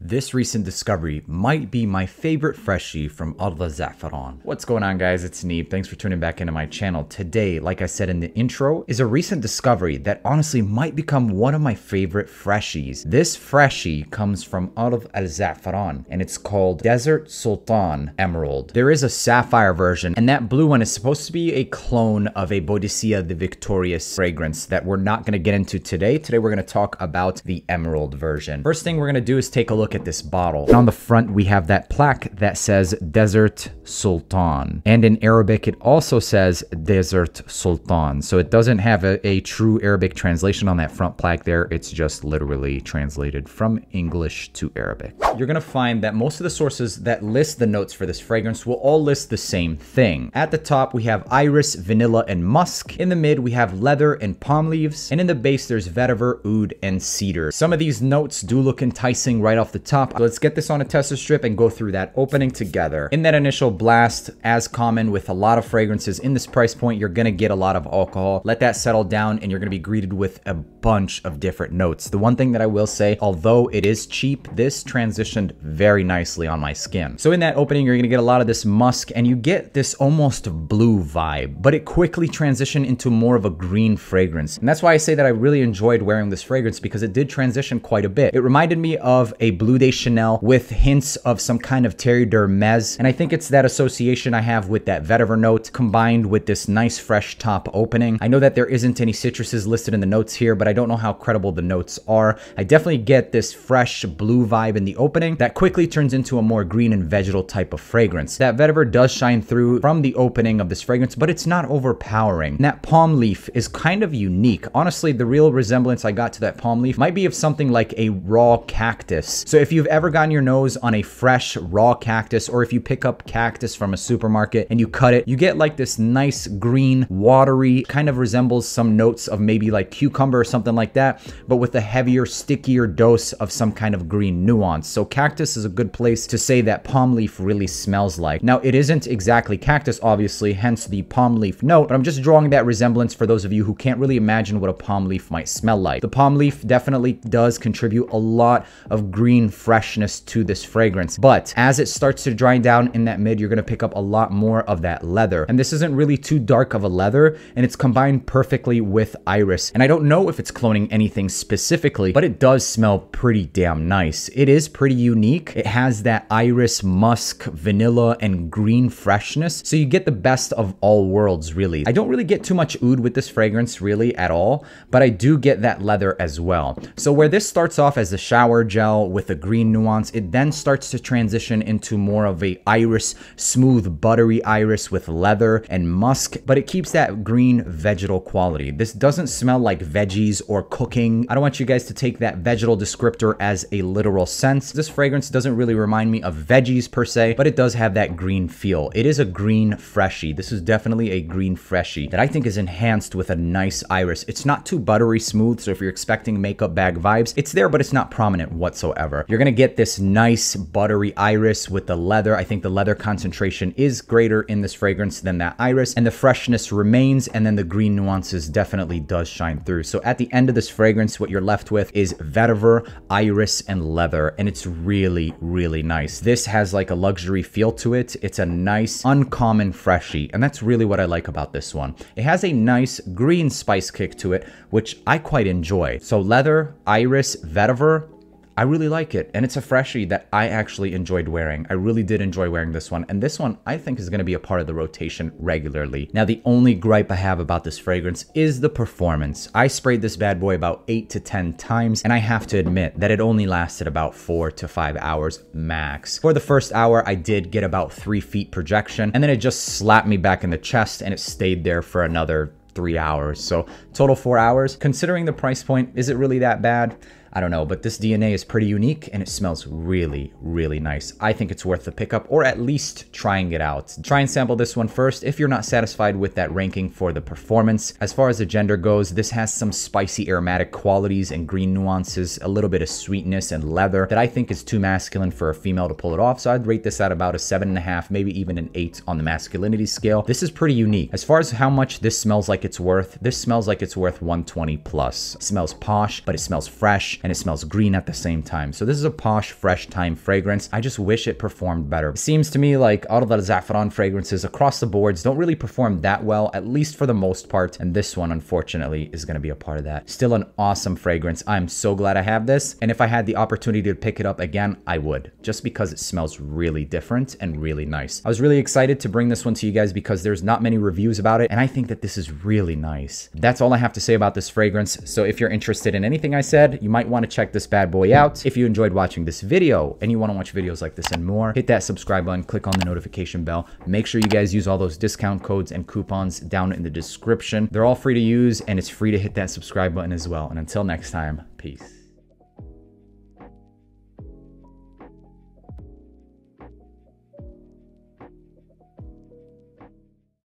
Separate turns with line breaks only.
This recent discovery might be my favorite freshie from Ard Alzaafaran. What's going on, guys? It's Neeb. Thanks for tuning back into my channel. Today, like I said in the intro, is a recent discovery that honestly might become one of my favorite freshies. This freshie comes from Ard Alzaafaran and it's called Desert Sultan Emerald. There is a sapphire version, and that blue one is supposed to be a clone of a Boadicea the Victorious fragrance that we're not going to get into today. Today we're going to talk about the emerald version. First thing we're going to do is take a look at this bottle. And on the front we have that plaque that says Desert Sultan, and in Arabic it also says Desert Sultan. So it doesn't have a true Arabic translation on that front plaque there. It's just literally translated from English to Arabic. You're gonna find that most of the sources that list the notes for this fragrance will all list the same thing. At the top we have iris, vanilla, and musk. In the mid we have leather and palm leaves, and in the base there's vetiver, oud, and cedar. Some of these notes do look enticing right off the top. So let's get this on a tester strip and go through that opening together. In that initial blast, as common with a lot of fragrances in this price point, you're gonna get a lot of alcohol. Let that settle down and you're gonna be greeted with a bunch of different notes. The one thing that I will say, although it is cheap, this transitioned very nicely on my skin. So in that opening, you're gonna get a lot of this musk, and you get this almost blue vibe, but it quickly transitioned into more of a green fragrance. And that's why I say that I really enjoyed wearing this fragrance, because it did transition quite a bit. It reminded me of a Bleu de Chanel with hints of some kind of Terre d'Hermès, and I think it's that association I have with that vetiver note combined with this nice fresh top opening. I know that there isn't any citruses listed in the notes here, but I don't know how credible the notes are. I definitely get this fresh blue vibe in the opening that quickly turns into a more green and vegetal type of fragrance. That vetiver does shine through from the opening of this fragrance, but it's not overpowering. And that palm leaf is kind of unique. Honestly, the real resemblance I got to that palm leaf might be of something like a raw cactus. So if you've ever gotten your nose on a fresh raw cactus, or if you pick up cactus from a supermarket and you cut it, you get like this nice green, watery, kind of resembles some notes of maybe like cucumber or something like that, but with a heavier, stickier dose of some kind of green nuance. So cactus is a good place to say that palm leaf really smells like. Now, it isn't exactly cactus, obviously, hence the palm leaf note, but I'm just drawing that resemblance for those of you who can't really imagine what a palm leaf might smell like. The palm leaf definitely does contribute a lot of green freshness to this fragrance, but as it starts to dry down in that mid, you're going to pick up a lot more of that leather. And this isn't really too dark of a leather, and it's combined perfectly with iris. And I don't know if it's cloning anything specifically, but it does smell pretty damn nice. It is pretty unique. It has that iris, musk, vanilla, and green freshness. So you get the best of all worlds, really. I don't really get too much oud with this fragrance really at all, but I do get that leather as well. So where this starts off as a shower gel with a green nuance, it then starts to transition into more of a iris, smooth, buttery iris with leather and musk, but it keeps that green vegetal quality. This doesn't smell like veggies or cooking. I don't want you guys to take that vegetal descriptor as a literal sense. This fragrance doesn't really remind me of veggies per se, but it does have that green feel. It is a green freshie. This is definitely a green freshie that I think is enhanced with a nice iris. It's not too buttery smooth, so if you're expecting makeup bag vibes, it's there, but it's not prominent whatsoever. You're gonna get this nice buttery iris with the leather. I think the leather concentration is greater in this fragrance than that iris, and the freshness remains, and then the green nuances definitely does shine through. So at the end of this fragrance, what you're left with is vetiver, iris, and leather, and it's really, really nice. This has like a luxury feel to it. It's a nice, uncommon freshie, and that's really what I like about this one. It has a nice green spice kick to it, which I quite enjoy. So leather, iris, vetiver, I really like it, and it's a freshie that I actually enjoyed wearing. I really did enjoy wearing this one, and this one I think is going to be a part of the rotation regularly. Now, the only gripe I have about this fragrance is the performance. I sprayed this bad boy about 8 to 10 times, and I have to admit that it only lasted about 4 to 5 hours max. For the first hour, I did get about 3 feet projection, and then it just slapped me back in the chest, and it stayed there for another 3 hours. So total 4 hours. Considering the price point, is it really that bad? I don't know, but this DNA is pretty unique and it smells really, really nice. I think it's worth the pickup, or at least trying it out. Try and sample this one first if you're not satisfied with that ranking for the performance. As far as the gender goes, this has some spicy aromatic qualities and green nuances, a little bit of sweetness and leather that I think is too masculine for a female to pull it off. So I'd rate this at about a 7.5, maybe even an 8 on the masculinity scale. This is pretty unique. As far as how much this smells like it's worth, this smells like it's worth 120 plus. It smells posh, but it smells fresh. and it smells green at the same time. So this is a posh, fresh time fragrance. I just wish it performed better. It seems to me like Ard Alzaafaran fragrances across the boards don't really perform that well, at least for the most part, and this one unfortunately is going to be a part of that. Still an awesome fragrance. I'm so glad I have this, and if I had the opportunity to pick it up again, I would, just because it smells really different and really nice. I was really excited to bring this one to you guys because there's not many reviews about it, and I think that this is really nice. That's all I have to say about this fragrance. So if you're interested in anything I said, you might want to check this bad boy out. If you enjoyed watching this video and you want to watch videos like this and more, hit that subscribe button, click on the notification bell. Make sure you guys use all those discount codes and coupons down in the description. They're all free to use, and it's free to hit that subscribe button as well. And until next time, peace.